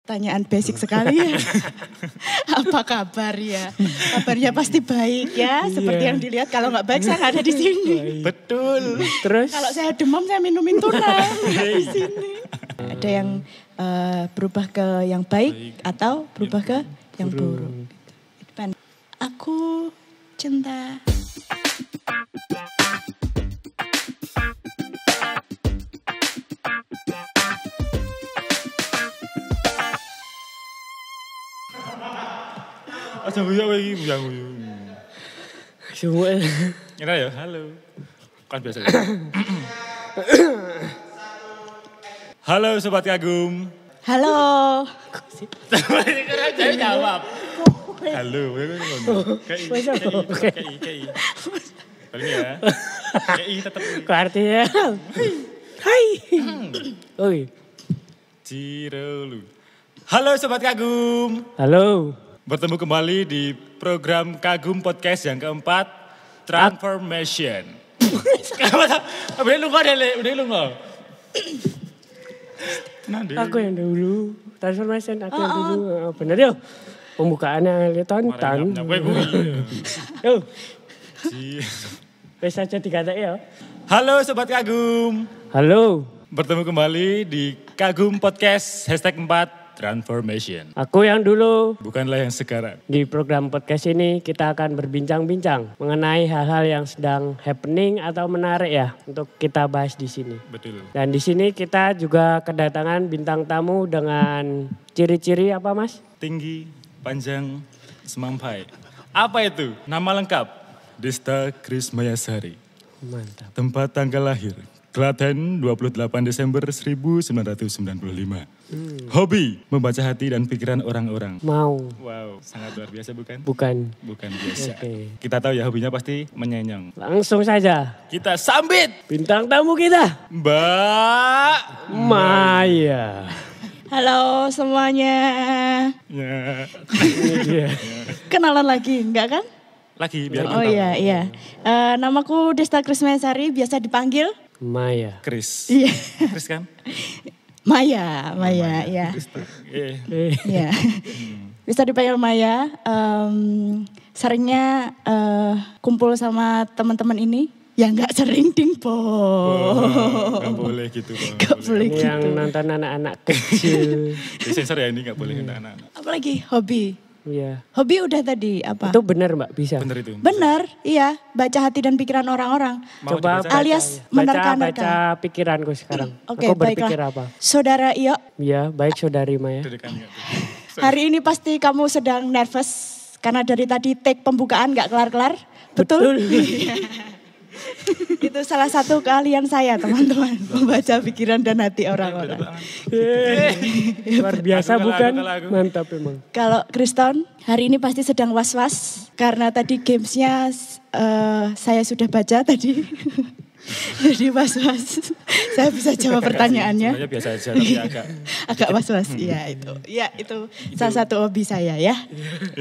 pertanyaan basic sekali ya. Apa kabar ya? Kabarnya pasti baik ya. Seperti yang dilihat, kalau nggak baik saya nggak ada di sini. Betul. Terus? Kalau saya demam saya minumin tunang di sini. Ada yang berubah ke yang baik atau berubah ke yang buruk. Aku cinta. Aja guyu iki buyang guyu. Semua. Ira ya, halo. Kan biasa. Halo Sobat Kagum. Halo. Saya jawab. Halo. KI. Paling ya. KI tetap. Kok artinya? Hai. Oi. Cirelu. Halo Sobat Kagum. Halo. Bertemu kembali di program Kagum Podcast yang keempat, Transformation. Udah lu nggak deh, udah lu nggak. Aku yang dulu, Transformation aku yang dulu. Bener ya, pembukaannya tonton. Yo, bisa aja dikata ya. Halo Sobat Kagum. Halo. Bertemu kembali di Kagum Podcast #4 Transformation. Aku yang dulu. Bukanlah yang sekarang. Di program podcast ini kita akan berbincang-bincang mengenai hal-hal yang sedang happening atau menarik ya untuk kita bahas di sini. Betul. Dan di sini kita juga kedatangan bintang tamu dengan ciri-ciri apa Mas? Tinggi, panjang, semampai. Apa itu? Nama lengkap? Desta Krismayasari. Mantap. Tempat tanggal lahir? Klaten 28 Desember 1995. Hobi, membaca hati dan pikiran orang-orang. Mau. Wow, sangat luar biasa bukan? Bukan. Bukan biasa. Oke. Kita tahu ya hobinya pasti menyenyong. Langsung saja. Kita sambit Bintang tamu kita. Mbak Maya. Halo semuanya. Ya. Ini dia. Kenalan lagi, enggak kan? Lagi biar Oh kita iya. Namaku Desta Krismayasari, biasa dipanggil Maya. Chris. Iya. Chris kan? Maya, ya. Iya. Bisa dipanggil Maya. Seringnya kumpul sama teman-teman ini. Ya nggak sering dingpo. Gak boleh gitu. Nggak boleh Ini gitu. yang nonton anak-anak kecil. Di sensor ya ini gak boleh anak-anak. Apalagi hobi. Iya. Hobi udah tadi apa? Itu benar Mbak, bisa. Bener itu. Benar, iya. Baca hati dan pikiran orang-orang. Mau Coba dibaca? Alias baca menerka-nerka. pikiranku sekarang. Oke, Aku berpikir baiklah. apa? Saudara Iyo, Iya, baik saudari Maya. Dedekan nggak tuh? hari ini pasti kamu sedang nervous. Karena dari tadi take pembukaan gak kelar-kelar. Betul? Itu salah satu keahlian saya teman-teman. Membaca pikiran dan hati orang-orang. Luar biasa Aku bukan? kalau aku. Mantap emang. Kalau Kriston, hari ini pasti sedang was-was. Karena tadi gamesnya saya sudah baca tadi. Jadi was-was. Saya bisa jawab pertanyaannya. Sebenarnya biasa aja tapi Agak was-was, iya itu. Iya itu salah satu hobi saya ya.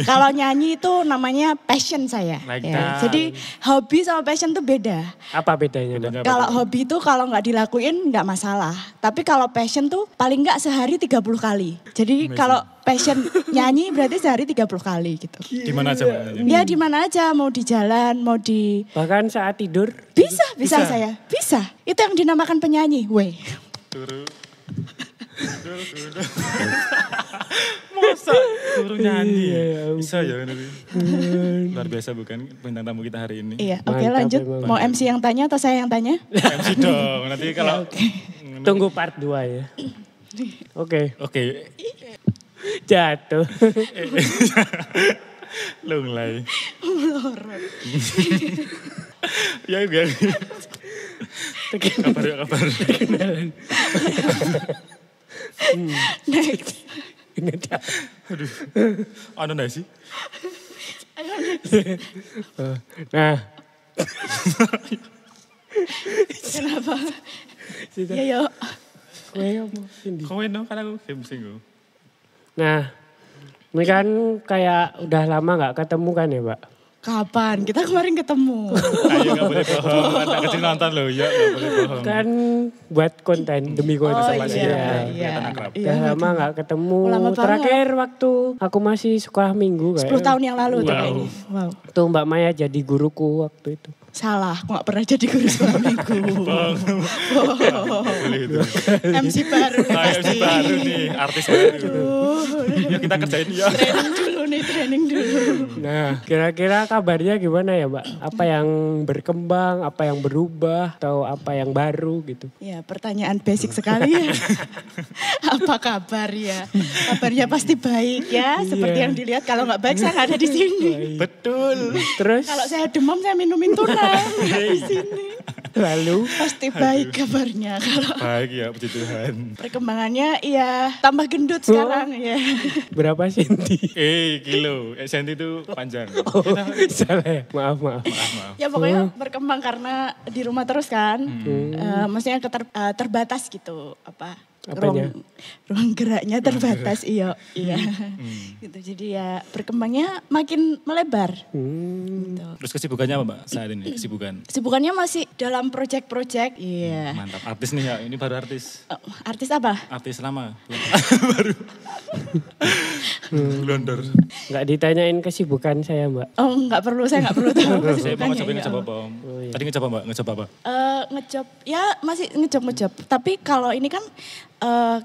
Kalau nyanyi itu namanya passion saya. Like Ya. that. Jadi hobi sama passion itu beda. Apa bedanya Mbak? Beda. Kalau hobi itu kalau nggak dilakuin nggak masalah. Tapi kalau passion tuh paling nggak sehari 30 kali. Jadi kalau passion nyanyi berarti sehari 30 kali gitu. Di mana aja Mbak? Ya di mana aja, mau di jalan, mau di... Bahkan saat tidur. Bisa Bisa. saya. Bisa. Itu yang dinamakan penyanyi. Weh. Turu. Masa turu nyanyi? Bisa ya nanti. Luar biasa bukan bintang tamu kita hari ini. Iya, oke Mantap lanjut. emang. Mau MC yang tanya atau saya yang tanya? MC dong. Nanti kalau Tunggu part 2 ya. Oke. Oke. Jatuh. Lunglai. Ya biar. Kabar. Next. Aduh. Ada enggak sih? Nah, Kenapa? Ya yuk. kowe ngomong sindi. Kowe dong kan aku game sing. Nah, ini kan kayak udah lama gak ketemu kan ya Mbak? Kapan? Kita kemarin ketemu. Ayo gak boleh bohong. Anak kecil nonton loh. Ya gak boleh bohong. Kan buat konten, demi konten. Oh sama iya, dia. Kelihatan akrab. Udah lama gak ketemu. Lama banget. Terakhir waktu aku masih sekolah minggu 10 tahun yang lalu tuh kayaknya. Wow. Tuh Mbak Maya jadi guruku waktu itu. Salah, aku gak pernah jadi guru sekolah minggu. Boleh itu. MC baru nih Ayo pasti. si baru nih, artis baru. Ya kita kerjain ya. Training dulu. Nah, kira-kira kabarnya gimana ya Mbak? Apa yang berkembang, apa yang berubah, atau apa yang baru gitu? Ya, pertanyaan basic sekali ya. Apa kabar ya? Kabarnya pasti baik ya. Seperti yang dilihat, kalau nggak baik saya nggak ada di sini. Betul. Terus Kalau saya demam saya minumin tunang di sini. lalu Pasti baik kabarnya. Kalau Baik ya, puji Tuhan. perkembangannya ya tambah gendut sekarang ya. berapa senti? Kilo. Senti itu panjang. Oh, salah ya? Maaf. Ya pokoknya berkembang karena di rumah terus kan. Maksudnya terbatas gitu apa Apanya? ruang geraknya terbatas iya. Gitu. Jadi ya berkembangnya makin melebar. Gitu. Terus kesibukannya apa Mbak saat ini? Kesibukan. Kesibukannya masih dalam project-project. Iya. Mantap. Artis nih ya, ini baru artis. Artis apa? Artis lama. Baru. Blondor. Nggak ditanyain kesibukan saya Mbak. Oh nggak perlu, saya nggak perlu tahu Saya mau kesibukannya. ngejob apa Om? Tadi ngejob apa Mbak? Ngejob apa? Ngejob, ya masih ngejob. Tapi kalau ini kan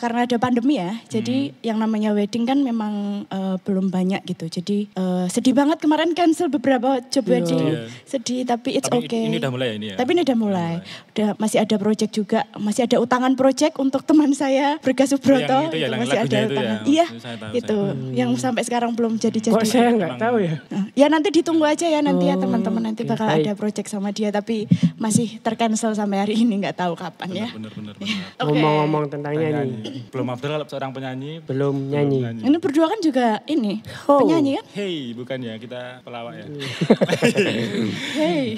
karena ada pandemi ya, jadi yang namanya wedding kan memang belum banyak gitu. Jadi sedih banget kemarin cancel beberapa job wedding. Iya. Sedih tapi it's Tapi okay. ini udah mulai ya ini ya? Tapi ini udah mulai. Udah masih ada project juga, masih ada utangan project untuk teman saya Berga Subroto. Yang itu ya, yang masih ada lagunya itu ya? utangan. Iya, Saya tahu, itu yang sampai sekarang belum jadi-jadi. Kok saya nggak tahu ya? Ya nanti ditunggu aja ya nanti ya teman-teman nanti bakal baik. ada project sama dia tapi masih tercancel sampai hari ini nggak tahu kapan ya. Bener. Oke. Ngomong-ngomong tentang nyanyi, Belum after kalau seorang penyanyi. belum nyanyi. Ini berdua kan juga ini Oh. penyanyi kan? Hey, bukan ya, kita pelawak ya. Hey.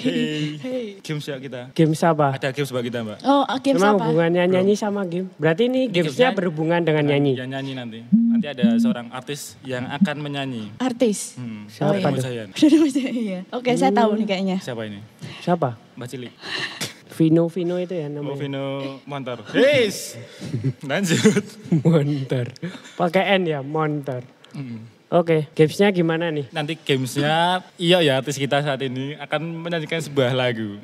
Hey. Games ya kita. Games apa? Ada games buat kita Mbak. Oh, games Memang apa? hubungannya nyanyi sama game. Berarti ini gamesnya gamesnya berhubungan dengan nyanyi. Yang nyanyi nanti. Nanti ada seorang artis yang akan menyanyi. Artis. Siapa Kamu tuh? saya. Sudah masih iya. Oke, saya tahu nih kayaknya. Siapa ini? Siapa? Mbak Cili. Vino itu ya namanya. Vino Montor. Yes. Lanjut. Monster. Pakai N ya, Monster. Oke, gamesnya gimana nih? Nanti gamesnya, iya ya artis kita saat ini akan menyanyikan sebuah lagu.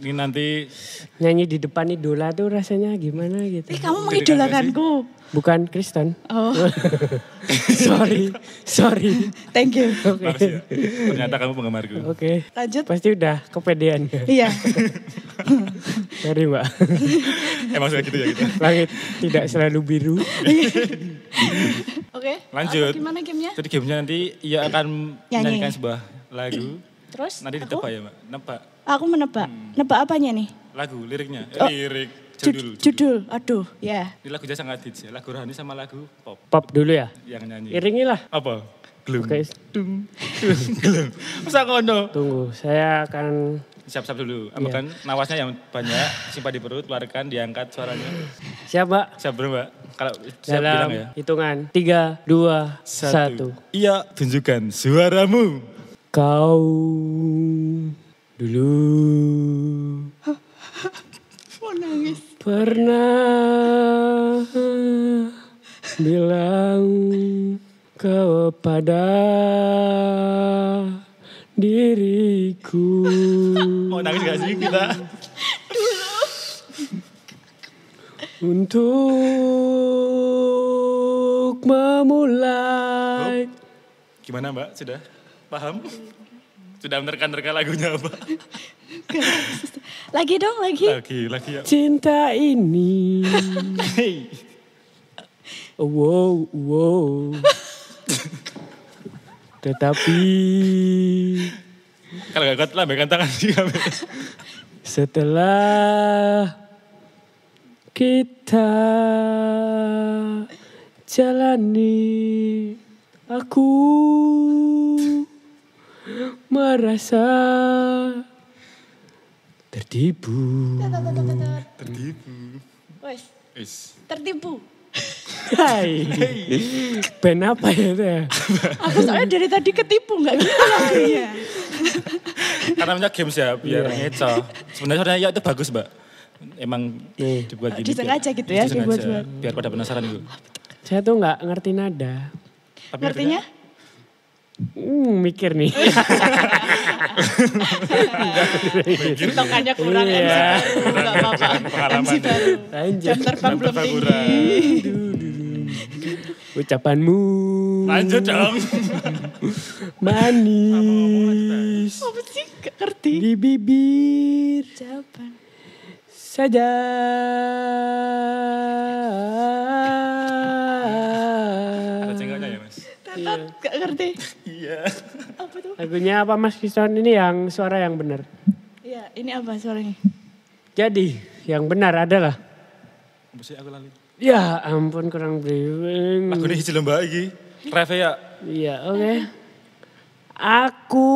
Ini nanti Nyanyi di depan idola tuh rasanya gimana gitu. Kamu mengidolakanku. Bukan Kristen. Oh, Sorry. thank you. makasih ya. Ternyata kamu penggemarku. Oke. Lanjut. Pasti udah kepedean. Iya. Sorry Mbak. Emang sudah gitu ya kita. Langit tidak selalu biru. Oke. Lanjut. Apa, gimana gamenya? Jadi gamesnya nanti ia akan menyanyikan sebuah lagu. Terus? Nanti ditebak ya Mbak. Nebak Aku menebak. Nebak apanya nih? lagu, liriknya. Oh. Lirik, judul. Judul. Aduh, ya. Ini lagunya sangat hits ya. Lagu rohani sama lagu pop Pop dulu ya. yang nyanyi. Iringilah. Apa? Gelum. Oke, Gelum. Masa ngono? tunggu. Saya akan Siap-siap dulu. Ambilkan nawasnya yang banyak, simpan di perut, keluarkan, diangkat suaranya. siap Mbak. Siap bro Mbak? Kalau siap bilang Dalam ya. hitungan 3, 2, 1. Iya, tunjukkan suaramu. Kau dulu Mau nangis. pernah bilang kepada diriku Mau nangis gak sih kita? untuk memulai. Gimana Mbak? Sudah paham? Sudah menerka-nerka lagunya apa? Lagi dong, lagi. Lagi ya. Cinta ini. Hey. Wow. Tetapi Kalau gak kuat lambaikan tangan sih kami. setelah kita jalani, aku merasa tertipu. Wes, Is. tertipu. Hai. Ben apa ya itu ya? Aku soalnya dari tadi ketipu, nggak gitu lagunya. Karena namanya games ya, biar ngeco. Sebenarnya suaranya ya itu bagus, Mbak. Emang dibuat gini. Disengaja gitu ya, dibuat-buat. Biar pada penasaran gitu. Saya tuh nggak ngerti nada. Tapi Ngertinya? Mikir nih. Tokannya kurang Iya. Enggak apa-apa. Pengalaman. MC baru. Lanjut. Jam terbang belum terbang tinggi. kurang. Ucapanmu. Lanjut dong. Manis. Apa sih? Gak ngerti. Di bibir. Jawaban. Saja. Ada cengkoknya ya, Mas? Tetot, gak ngerti. Iya. Apa tuh? Lagunya apa Mas Kriston ini yang suara yang benar? Iya, ini apa suaranya? Jadi yang benar adalah. Apa sih aku lali? Ya ampun kurang briefing. Lagu ini hiji lomba iki. Reve ya. Iya oke. Aku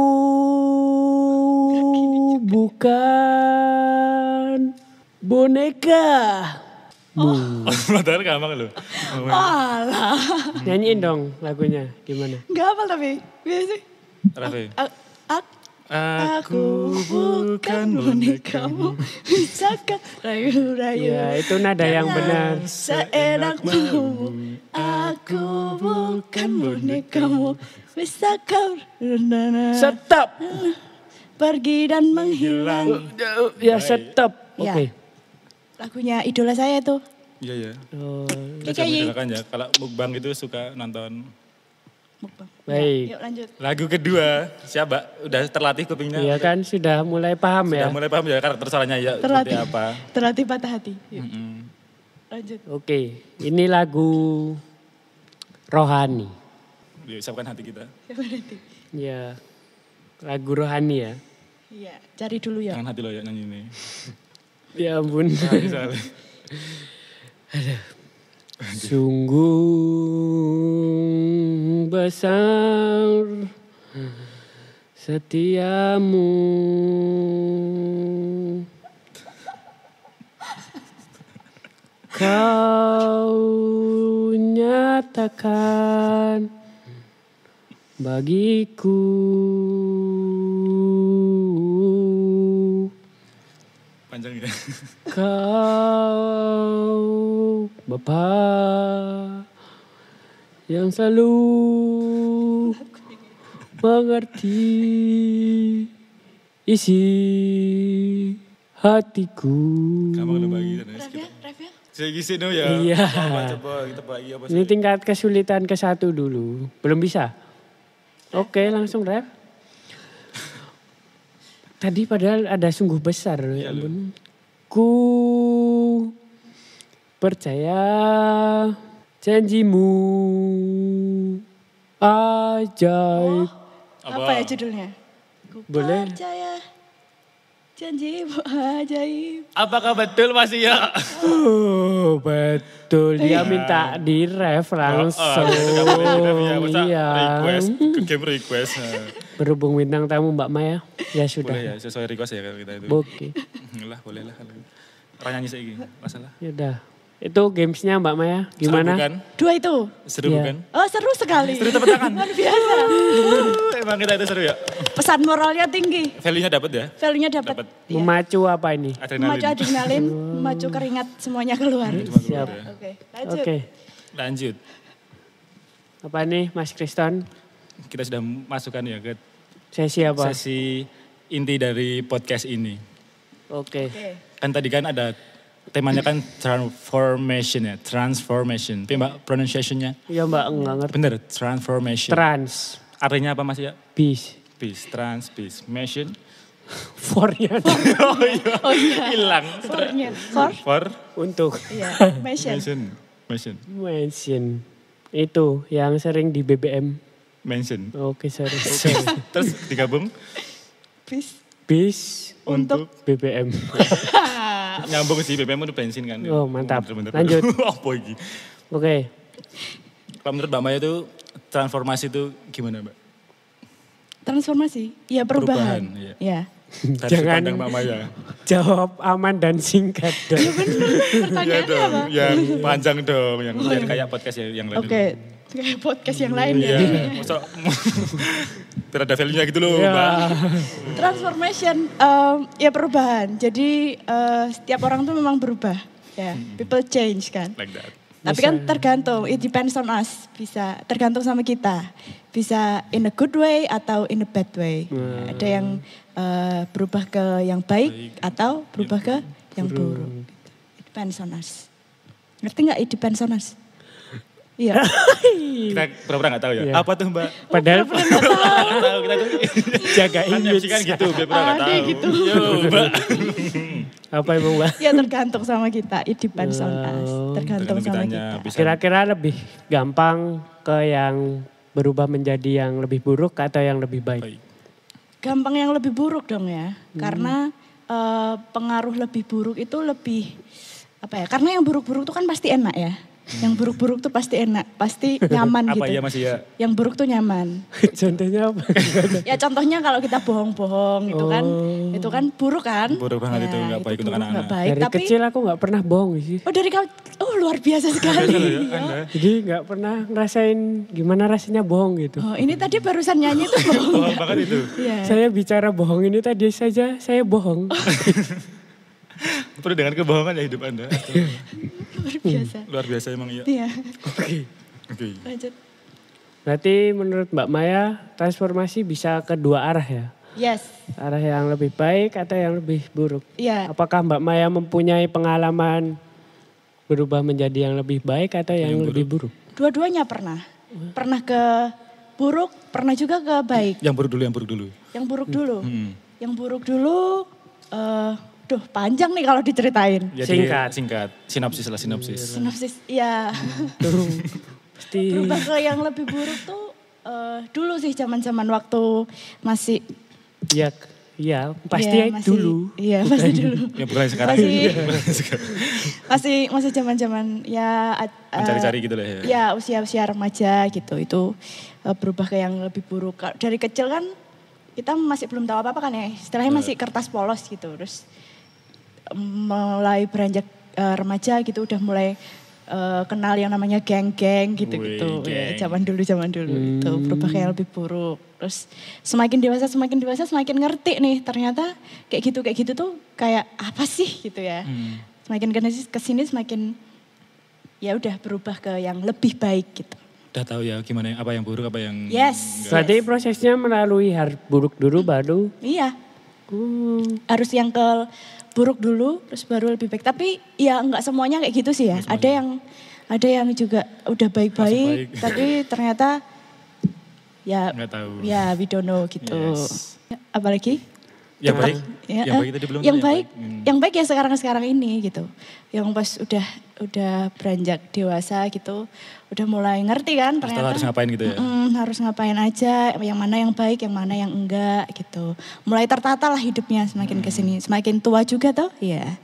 bukan boneka. Padahal gampang loh. Alah. Nyanyiin dong lagunya gimana? Gak hafal tapi. Biasa. Reve. Aku bukan bonekamu. Bisakah rayu-rayu. Ya itu nada yang benar. Seenakmu. Aku bukan bonekamu. Bisakah Stop. pergi dan menghilang. Ya stop. Ya. Oke. Lagunya idola saya tuh. Iya ya. Oh, Kita coba bedakan ya. Kalau mukbang itu suka nonton. Mukbang. baik. Yuk lanjut. Lagu kedua. Siapa? Udah terlatih kupingnya? Iya kan sudah mulai paham ya. Sudah mulai paham ya karakter suaranya ya seperti Terlatih. apa. Terlatih patah hati. Yuk, Mm-mm. lanjut. Oke, ini lagu rohani. Yuk, siapkan hati kita. Siapa nanti? Ya, lagu rohani ya. Iya, cari dulu ya. Jangan hati lo ya nyanyi ini. Ya ampun. Soalnya. Sungguh besar setiamu. Kau nyatakan bagiku. Panjang ya. Kau Bapa yang selalu mengerti isi hatiku. Gampang lo bagi. Ref ya, Ref ya. Saya gisi no ya. Iya. Coba kita bagi apa Ini sih? tingkat kesulitan ke-1 dulu. Belum bisa? Oke, langsung ref. Tadi padahal ada sungguh besar. Ya ampun. Ku percaya janjimu ajaib. Apa ya judulnya? Ku Boleh. percaya janjimu ajaib. Apakah betul masih ya? Oh, betul. Dia minta di ref langsung. Iya. Request, ke game request. Berhubung bintang tamu Mbak Maya, ya sudah. Boleh ya, sesuai request ya kalau kita itu. Oke, Lah, boleh lah. Orang nyanyi saya gini, masalah. ya udah. Itu gamesnya Mbak Maya, gimana? Seru bukan? Dua itu. Seru Iya. bukan? Oh seru sekali. Seru tepuk tangan. Luar biasa. Emang kita itu seru ya? Pesan moralnya tinggi. Value-nya dapat ya? Value-nya dapat. Dapat. Iya. Memacu apa ini? Memacu adrenalin, memacu keringat semuanya keluar. Siap. Oke, lanjut. Oke, Lanjut. apa nih Mas Kriston? Kita sudah masukkan ya ke Sesi apa? sesi inti dari podcast ini. Oke, Oke. Kan tadi kan ada temanya kan transformation ya. Transformation. Tapi Mbak pronunciation-nya ya Mbak enggak ngerti. bener. Transformation. Trans, Artinya apa Mas ya? bis, Peace, trans, peace, mission. for-nya. Oh iya. Hilang. For-nya. For? For Untuk Iya. Mission. mention. Mention. mention. Itu yang sering di BBM. Mention. Oke, sorry. Terus digabung Peace. Bis untuk BBM. nyambung sih BBM itu bensin kan. Oh, mantap. Bener-bener. Lanjut. Apa ini? Oke, Kalau menurut Mbak Maya itu transformasi itu gimana Mbak? Transformasi. Ya perubahan. Perubahan, iya. Ya. Dari Jangan- pandang Mbak Maya. jawab aman dan singkat dong. Iya Pertanyaannya dong, apa? yang panjang dong, yang biar kayak podcast ya yang lain. Oke. kayak podcast yang lain ya. Iya, masa biar ada value-nya gitu loh, Mbak. Transformation, ya perubahan. Jadi setiap orang tuh memang berubah. Ya, people change kan. Like that. Tapi kan tergantung, it depends on us. Bisa tergantung sama kita. Bisa in a good way atau in a bad way. Ada yang berubah ke yang baik atau berubah ke yang buruk. It depends on us. Ngerti nggak it depends on us? Iya. Kita pura-pura nggak tahu ya. Iya. Apa tuh Mbak? Padahal Nggak tahu kita tuh. jaga Kan image. MC kan gitu, pura-pura nggak Ada tahu. gitu. Yo, Mbak. Apa emang Mbak? Ya tergantung sama kita. It depends on us. Tergantung sama kitanya kita. bisa. Kira-kira lebih gampang ke yang berubah menjadi yang lebih buruk atau yang lebih baik? Baik. Gampang yang lebih buruk dong ya. Karena pengaruh lebih buruk itu lebih apa ya? Karena yang buruk-buruk itu kan pasti enak ya. Yang buruk-buruk tuh pasti enak, pasti nyaman Apa gitu. ya masih ya? Yang buruk tuh nyaman. Contohnya apa? Ya contohnya kalau kita bohong-bohong itu kan buruk kan? Buruk banget itu, nggak baik untuk buruk, anak-anak. nggak baik. Dari Tapi kecil aku nggak pernah bohong sih. luar biasa sekali. Anda. Jadi nggak pernah ngerasain gimana rasanya bohong gitu. Oh, ini tadi barusan nyanyi itu bohong. Bohong banget itu. Iya. Saya bicara bohong ini tadi saja saya bohong. Penuh dengan kebohongan ya hidup Anda. Luar biasa. Luar biasa emang iya. Iya. Oke. Oke. Lanjut. Berarti menurut Mbak Maya transformasi bisa kedua arah ya? Yes. Arah yang lebih baik atau yang lebih buruk? Iya. Apakah Mbak Maya mempunyai pengalaman berubah menjadi yang lebih baik atau yang lebih buruk? Dua-duanya pernah. Pernah ke buruk, pernah juga ke baik. Yang buruk dulu, yang buruk dulu. Yang buruk dulu. Hmm. Yang buruk dulu, panjang nih kalau diceritain. Ya, singkat. Sinopsis lah, sinopsis. Sinopsis, iya. Pasti Berubah ke yang lebih buruk tuh dulu sih zaman-zaman waktu masih. Iya, pasti Iya, masih- dulu. Iya, pasti dulu. Ya bukan yang sekarang. Masih zaman-zaman ya Mencari-cari gitu lah ya. ya usia-usia remaja gitu. Itu berubah ke yang lebih buruk. Dari kecil kan kita masih belum tahu apa-apa kan ya. Istilahnya masih kertas polos gitu. Terus mulai beranjak remaja gitu udah mulai kenal yang namanya geng-geng gitu-gitu. Wih, Ya, geng. zaman dulu itu berubah ke yang lebih buruk. Terus semakin dewasa semakin ngerti nih ternyata kayak gitu tuh kayak apa sih gitu ya. Semakin kesini semakin ya udah berubah ke yang lebih baik gitu. Udah tahu ya gimana apa yang buruk, apa yang Yes. Berarti prosesnya melalui buruk dulu baru. Iya. Harus yang ke buruk dulu terus baru lebih baik. Tapi ya nggak semuanya kayak gitu sih ya. Ada yang juga udah baik-baik baik. tapi ternyata ya nggak tahu. ya we don't know gitu. Yes. Apalagi Yang baik, ya, yang baik tadi belum. yang tahu baik, yang baik ya sekarang ini gitu. Yang pas udah beranjak dewasa gitu, udah mulai ngerti kan Tahu ternyata. harus ngapain gitu ya. Harus ngapain aja, yang mana yang baik, yang mana yang enggak gitu. Mulai tertata lah hidupnya semakin kesini, semakin tua juga tuh, iya.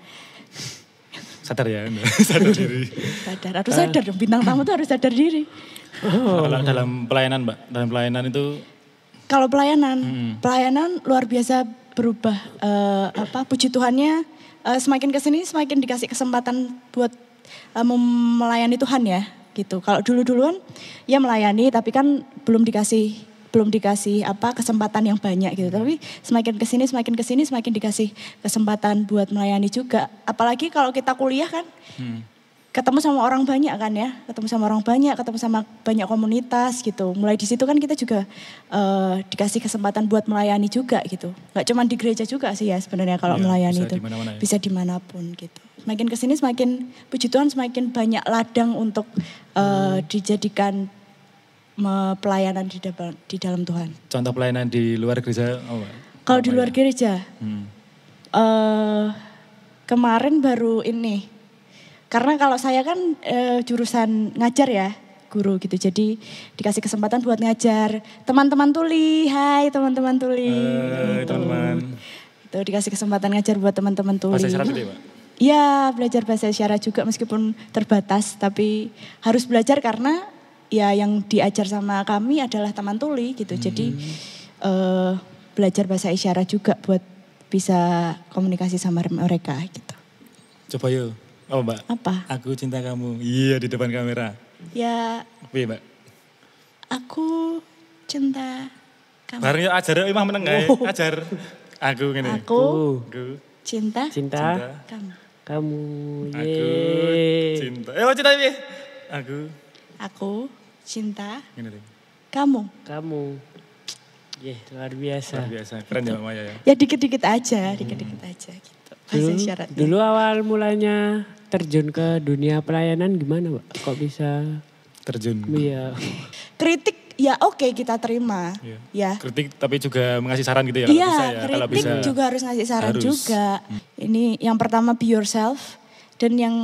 Sadar ya, Anda. Sadar diri. Harus sadar dong, bintang tamu tuh harus sadar diri. Kalau dalam pelayanan, Mbak, dalam pelayanan itu Kalau pelayanan luar biasa berubah. Puji Tuhannya semakin kesini semakin dikasih kesempatan buat melayani Tuhan ya, gitu. Kalau duluan ya melayani, tapi kan belum dikasih kesempatan yang banyak gitu. Tapi semakin kesini semakin dikasih kesempatan buat melayani juga. Apalagi kalau kita kuliah kan. Ketemu sama orang banyak kan ya, ketemu sama banyak komunitas gitu. Mulai di situ kan kita juga dikasih kesempatan buat melayani juga gitu. Gak cuma di gereja juga sih ya sebenarnya kalau Iya, melayani bisa itu. dimana-mana ya. Bisa dimanapun gitu. Semakin kesini semakin, puji Tuhan semakin banyak ladang untuk dijadikan pelayanan di dalam Tuhan. contoh pelayanan di luar gereja, Mbak? Kalau di luar gereja, kemarin baru ini. Karena kalau saya kan jurusan ngajar ya, guru gitu. Jadi dikasih kesempatan buat ngajar. Teman-teman tuli, hai teman-teman tuli. Teman-teman. Itu dikasih kesempatan ngajar buat teman-teman tuli. Bahasa isyarat itu ya, Pak? Iya, belajar bahasa isyarat juga meskipun terbatas. Tapi harus belajar karena ya yang diajar sama kami adalah teman tuli gitu. Jadi belajar bahasa isyarat juga buat bisa komunikasi sama mereka gitu. Coba yuk. Oh Mbak, Apa? aku cinta kamu. Iya di depan kamera. Ya Iya Mbak. Aku cinta kamu. Bareng ya ajar imah meneng kae. Ajar. Aku ngene. Aku Aku cinta Cinta kamu. kamu. Aku Yeay. cinta. Cinta piye? Aku cinta ngene deh. kamu. Kamu. Luar biasa. Luar biasa. Keren ya Mbak Maya ya. Ya dikit-dikit aja gitu. Bahasa isyaratnya. Dulu awal mulanya terjun ke dunia pelayanan gimana, Mbak? Kok bisa Terjun. iya. Kritik ya oke kita terima. Iya. Ya. Kritik tapi juga ngasih saran gitu ya Iya, kalau bisa ya. Kalau kritik bisa. juga harus ngasih saran Harus. juga. Ini yang pertama be yourself. Dan yang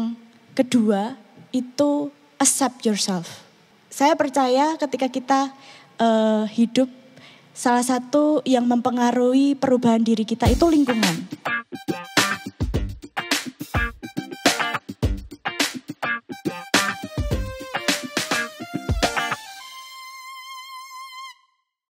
kedua itu accept yourself. Saya percaya ketika kita hidup, salah satu yang mempengaruhi perubahan diri kita itu lingkungan.